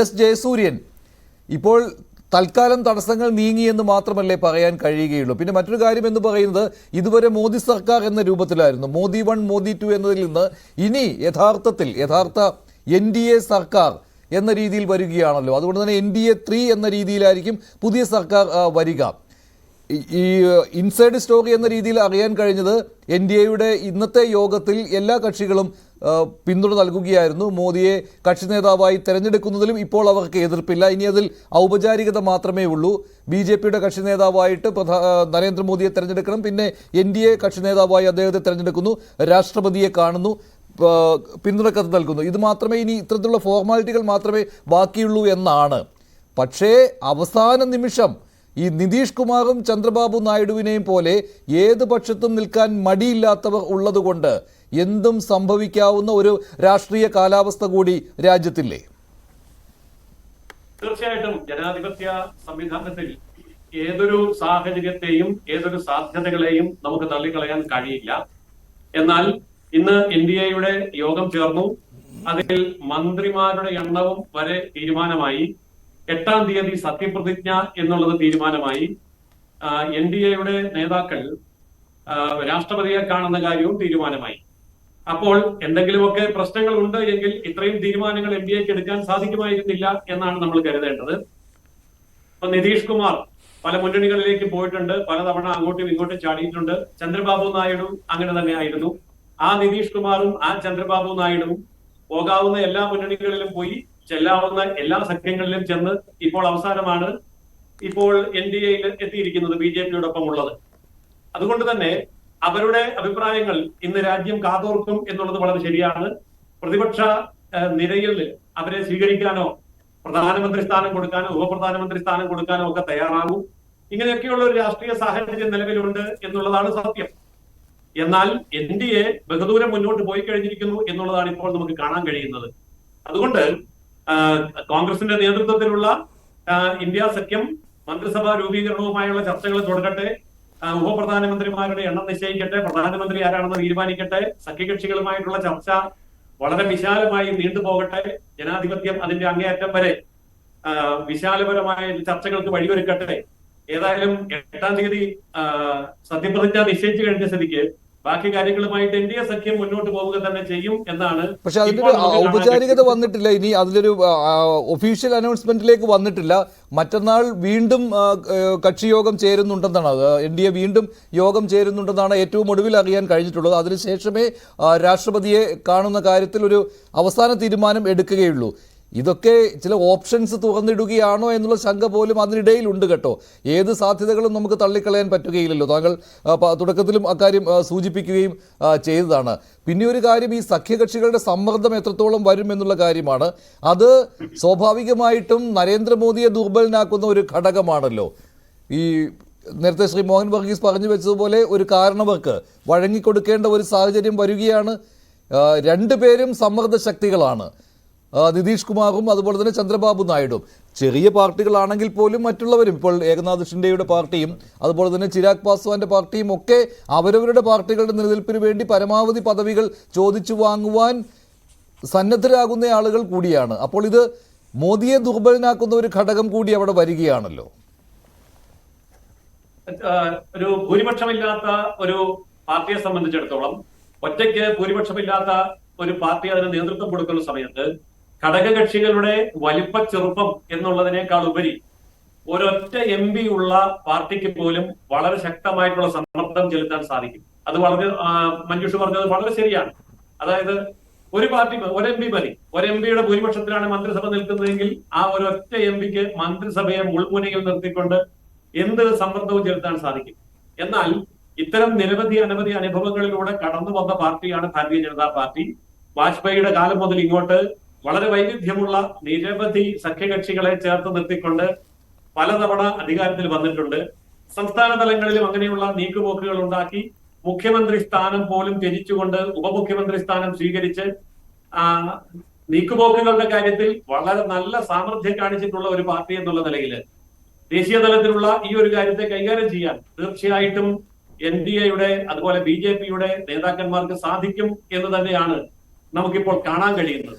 S Jayasuryan ഇപ്പോൾ തൽക്കാലം തടസ്സങ്ങൾ നീങ്ങിയെന്ന് മാത്രമല്ലേ പറയാൻ കഴിയുകയുള്ളൂ. പിന്നെ മറ്റൊരു കാര്യം എന്ന് പറയുന്നത് ഇതുവരെ മോദി സർക്കാർ എന്ന രൂപത്തിലായിരുന്നു. മോദി 1 മോദി 2 എന്നതിൽ നിന്ന് ഇനി യഥാർത്ഥ NDA സർക്കാർ എന്ന രീതിയിൽ വരികയാണല്ലോ. അതുകൊണ്ട് തന്നെ NDA 3 എന്ന രീതിയിലായിരിക്കും പുതിയ സർക്കാർ വരിക. ഈ ഇൻസൈഡ് സ്റ്റോറി എന്ന രീതിയിൽ അറിയാൻ കഴിഞ്ഞത് NDAയുടെ ഇന്നത്തെ യോഗത്തിൽ എല്ലാ കക്ഷികളും പിന്തുണ നൽകുകയായിരുന്നു. മോദിയെ കക്ഷി നേതാവായി തെരഞ്ഞെടുക്കുന്നതിലും ഇപ്പോൾ അവർക്ക് എതിർപ്പില്ല. ഇനി അതിൽ ഔപചാരികത മാത്രമേ ഉള്ളൂ. BJPയുടെ കക്ഷി നേതാവായിട്ട് നരേന്ദ്രമോദിയെ തെരഞ്ഞെടുക്കണം. പിന്നെ NDA കക്ഷി നേതാവായി അദ്ദേഹത്തെ തെരഞ്ഞെടുക്കുന്നു, രാഷ്ട്രപതിയെ കാണുന്നു, പിന്തുണക്കത്ത് നൽകുന്നു. ഇത് മാത്രമേ ഇനി ഇത്തരത്തിലുള്ള ഫോർമാലിറ്റികൾ മാത്രമേ ബാക്കിയുള്ളൂ എന്നാണ്. പക്ഷേ അവസാന നിമിഷം ഈ നിതീഷ് കുമാറും ചന്ദ്രബാബു നായിഡുവിനെയും പോലെ ഏത് പക്ഷത്തും നിൽക്കാൻ മടിയില്ലാത്തവർ ഉള്ളതുകൊണ്ട് എന്തും സംഭവിക്കാവുന്ന ഒരു രാഷ്ട്രീയ കാലാവസ്ഥ കൂടി രാജ്യത്തില്ലേ? തീർച്ചയായിട്ടും ജനാധിപത്യ സംവിധാനത്തിൽ ഏതൊരു സാഹചര്യത്തെയും ഏതൊരു സാധ്യതകളെയും നമുക്ക് തള്ളിക്കളയാൻ കഴിയില്ല. എന്നാൽ ഇന്ന് NDAയുടെ യോഗം ചേർന്നു. അതിൽ മന്ത്രിമാരുടെ എണ്ണവും വരെ തീരുമാനമായി. 8-ാം തീയതി സത്യപ്രതിജ്ഞ എന്നുള്ളത് തീരുമാനമായി. NDAയുടെ നേതാക്കൾ രാഷ്ട്രപതിയെ കാണുന്ന കാര്യവും തീരുമാനമായി. അപ്പോൾ എന്തെങ്കിലുമൊക്കെ പ്രശ്നങ്ങൾ ഉണ്ട് എങ്കിൽ ഇത്രയും തീരുമാനങ്ങൾ NDAക്ക് എടുക്കാൻ സാധിക്കുമായിരുന്നില്ല എന്നാണ് നമ്മൾ കരുതേണ്ടത്. ഇപ്പൊ നിതീഷ് കുമാർ പല മുന്നണികളിലേക്ക് പോയിട്ടുണ്ട്, പലതവണ അങ്ങോട്ടും ഇങ്ങോട്ടും ചാടിയിട്ടുണ്ട്. ചന്ദ്രബാബു നായിഡു അങ്ങനെ തന്നെ ആയിരുന്നു. ആ നിതീഷ് കുമാറും ആ ചന്ദ്രബാബു നായിഡുവും പോകാവുന്ന എല്ലാ മുന്നണികളിലും പോയി, ചെല്ലാവുന്ന എല്ലാ സഖ്യങ്ങളിലും ചെന്ന് ഇപ്പോൾ അവസാനമാണ് ഇപ്പോൾ NDAയിൽ എത്തിയിരിക്കുന്നത് BJPയോടൊപ്പം ഉള്ളത്. അതുകൊണ്ട് തന്നെ അവരുടെ അഭിപ്രായങ്ങൾ ഇന്ന് രാജ്യം കാതോർക്കും എന്നുള്ളത് വളരെ ശരിയാണ്. പ്രതിപക്ഷ നിരയിൽ അവരെ സ്വീകരിക്കാനോ പ്രധാനമന്ത്രി സ്ഥാനം കൊടുക്കാനോ ഉപപ്രധാനമന്ത്രി സ്ഥാനം കൊടുക്കാനോ ഒക്കെ തയ്യാറാകും. ഇങ്ങനെയൊക്കെയുള്ള ഒരു രാഷ്ട്രീയ സാഹചര്യം നിലവിലുണ്ട് എന്നുള്ളതാണ് സത്യം. എന്നാൽ NDA ബഹുദൂരം മുന്നോട്ട് പോയി കഴിഞ്ഞിരിക്കുന്നു എന്നുള്ളതാണ് ഇപ്പോൾ നമുക്ക് കാണാൻ കഴിയുന്നത്. അതുകൊണ്ട് കോൺഗ്രസിന്റെ നേതൃത്വത്തിലുള്ള ഇന്ത്യ സഖ്യം മന്ത്രിസഭാ രൂപീകരണവുമായുള്ള ചർച്ചകൾ തുടരട്ടെ. ഉപപ്രധാനമന്ത്രിമാരുടെ എണ്ണം നിശ്ചയിക്കട്ടെ, പ്രധാനമന്ത്രി ആരാണെന്ന് തീരുമാനിക്കട്ടെ. സഖ്യകക്ഷികളുമായിട്ടുള്ള ചർച്ച വളരെ വിശാലമായി നീണ്ടുപോകട്ടെ. ജനാധിപത്യം അതിന്റെ അങ്ങേയറ്റം വരെ വിശാലപരമായ ചർച്ചകൾക്ക് വഴിയൊരുക്കട്ടെ. ഏതായാലും 8-ാം തീയതി സത്യപ്രതിജ്ഞ നിശ്ചയിച്ചു കഴിഞ്ഞ സ്ഥിതിക്ക് ബാക്കി കാര്യങ്ങളുമായിട്ട് NDA സഖ്യം മുന്നോട്ട് പോവുക തന്നെ ചെയ്യും എന്നാണ്. പക്ഷെ അതിന്റെ ഒരു ഔപചാരികത വന്നിട്ടില്ല. ഇനി അതിലൊരു ഒഫീഷ്യൽ അനൗൺസ്മെന്റിലേക്ക് വന്നിട്ടില്ല. മറ്റന്നാൾ വീണ്ടും കക്ഷിയോഗം ചേരുന്നുണ്ടെന്നാണ്, NDA വീണ്ടും യോഗം ചേരുന്നുണ്ടെന്നാണ് ഏറ്റവും ഒടുവിൽ അറിയാൻ കഴിഞ്ഞിട്ടുള്ളത്. അതിനുശേഷമേ രാഷ്ട്രപതിയെ കാണുന്ന കാര്യത്തിൽ ഒരു അവസാന തീരുമാനം എടുക്കുകയുള്ളൂ. ഇതൊക്കെ ചില ഓപ്ഷൻസ് തുറന്നിടുകയാണോ എന്നുള്ള ശങ്ക പോലും അതിനിടയിലുണ്ട് കേട്ടോ. ഏത് സാധ്യതകളും നമുക്ക് തള്ളിക്കളയാൻ പറ്റുകയില്ലല്ലോ. താങ്കൾ തുടക്കത്തിലും അക്കാര്യം സൂചിപ്പിക്കുകയും ചെയ്തതാണ്. പിന്നെ ഒരു കാര്യം, ഈ സഖ്യകക്ഷികളുടെ സമ്മർദ്ദം എത്രത്തോളം വരും എന്നുള്ള കാര്യമാണ്. അത് സ്വാഭാവികമായിട്ടും നരേന്ദ്രമോദിയെ ദുർബലനാക്കുന്ന ഒരു ഘടകമാണല്ലോ. ഈ നേരത്തെ ശ്രീ മോഹൻ വർഗീസ് പറഞ്ഞു വെച്ചതുപോലെ ഒരു കാരണവർക്ക് വഴങ്ങിക്കൊടുക്കേണ്ട ഒരു സാഹചര്യം വരികയാണ്. രണ്ടുപേരും സമ്മർദ്ദ ശക്തികളാണ്, നിതീഷ് കുമാറും അതുപോലെ തന്നെ ചന്ദ്രബാബു നായിഡുവും. ചെറിയ പാർട്ടികളാണെങ്കിൽ പോലും മറ്റുള്ളവരും, ഇപ്പോൾ ഏകനാഥ് ഷിൻഡെയുടെ പാർട്ടിയും അതുപോലെ തന്നെ ചിരാഗ് പാസ്വാന്റെ പാർട്ടിയും ഒക്കെ അവരവരുടെ പാർട്ടികളുടെ നിലനിൽപ്പിന് വേണ്ടി പരമാവധി പദവികൾ ചോദിച്ചു വാങ്ങുവാൻ സന്നദ്ധരാകുന്ന ആളുകൾ കൂടിയാണ്. അപ്പോൾ ഇത് മോദിയെ ദുർബലനാക്കുന്ന ഒരു ഘടകം കൂടി അവിടെ വരികയാണല്ലോ. ഒരു ഭൂരിപക്ഷമില്ലാത്ത ഒരു പാർട്ടിയെ സംബന്ധിച്ചിടത്തോളം, ഒറ്റയ്ക്ക് ഭൂരിപക്ഷമില്ലാത്ത ഒരു പാർട്ടി അതിന് നേതൃത്വം കൊടുക്കുന്ന സമയത്ത് ഘടകകക്ഷികളുടെ വലിപ്പ ചെറുപ്പം എന്നുള്ളതിനേക്കാൾ ഉപരി ഒരൊറ്റ MP ഉള്ള പാർട്ടിക്ക് പോലും വളരെ ശക്തമായിട്ടുള്ള സമ്മർദ്ദം ചെലുത്താൻ സാധിക്കും. അത് വളരെ മഞ്ജുഷ പറഞ്ഞത് വളരെ ശരിയാണ്. അതായത് ഒരു പാർട്ടി ഒരു MP മതി. ഒരു MP-യുടെ ഭൂരിപക്ഷത്തിലാണ് മന്ത്രിസഭ നിൽക്കുന്നതെങ്കിൽ ആ ഒരൊറ്റ MP-ക്ക് മന്ത്രിസഭയെ മുൾമുനയിൽ നിർത്തിക്കൊണ്ട് എന്ത് സമ്മർദ്ദവും ചെലുത്താൻ സാധിക്കും. എന്നാൽ ഇത്തരം അനവധി അനുഭവങ്ങളിലൂടെ കടന്നു വന്ന പാർട്ടിയാണ് ഭാരതീയ ജനതാ പാർട്ടി. വാജ്പേയിയുടെ കാലം മുതൽ ഇങ്ങോട്ട് വളരെ വൈവിധ്യമുള്ള നിരവധി സഖ്യകക്ഷികളെ ചേർത്ത് നിർത്തിക്കൊണ്ട് പലതവണ അധികാരത്തിൽ വന്നിട്ടുണ്ട്. സംസ്ഥാന തലങ്ങളിലും അങ്ങനെയുള്ള നീക്കുപോക്കുകൾ ഉണ്ടാക്കി മുഖ്യമന്ത്രി സ്ഥാനം പോലും ത്യജിച്ചുകൊണ്ട് ഉപമുഖ്യമന്ത്രി സ്ഥാനം സ്വീകരിച്ച് നീക്കുപോക്കുകളുടെ കാര്യത്തിൽ വളരെ നല്ല സാമർഥ്യം കാണിച്ചിട്ടുള്ള ഒരു പാർട്ടി എന്നുള്ള നിലയിൽ ദേശീയ തലത്തിലുള്ള ഈ ഒരു കാര്യത്തെ കൈകാര്യം ചെയ്യാൻ തീർച്ചയായിട്ടും NDAയുടെ അതുപോലെ BJPയുടെ നേതാക്കന്മാർക്ക് സാധിക്കും എന്ന് തന്നെയാണ് നമുക്കിപ്പോൾ കാണാൻ കഴിയുന്നത്.